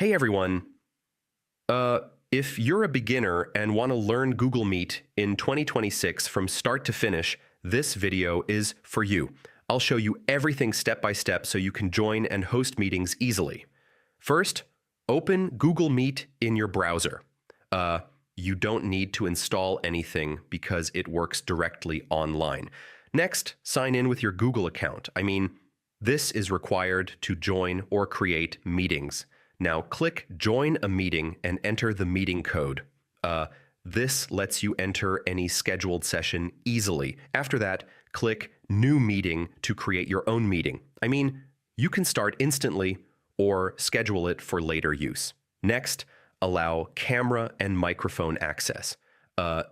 Hey everyone. If you're a beginner and want to learn Google Meet in 2026 from start to finish, this video is for you. I'll show you everything step by step so you can join and host meetings easily. First, open Google Meet in your browser. You don't need to install anything because it works directly online. Next, sign in with your Google account. This is required to join or create meetings. Now click Join a Meeting and enter the meeting code. This lets you enter any scheduled session easily. After that, click New Meeting to create your own meeting. You can start instantly or schedule it for later use. Next, allow camera and microphone access.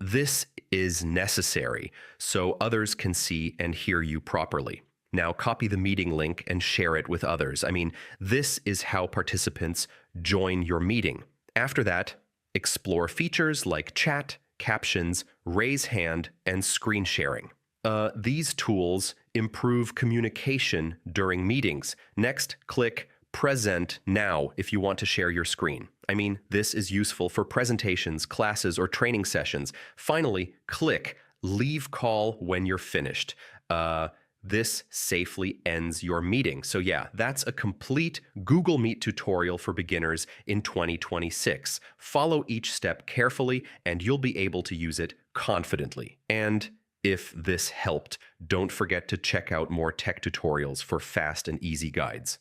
This is necessary so others can see and hear you properly. Now copy the meeting link and share it with others. This is how participants join your meeting. After that, explore features like chat, captions, raise hand, and screen sharing. These tools improve communication during meetings. Next, click Present Now if you want to share your screen. This is useful for presentations, classes, or training sessions. Finally, click Leave Call when you're finished. This safely ends your meeting. So yeah, that's a complete Google Meet tutorial for beginners in 2026. Follow each step carefully and you'll be able to use it confidently. And if this helped, don't forget to check out more tech tutorials for fast and easy guides.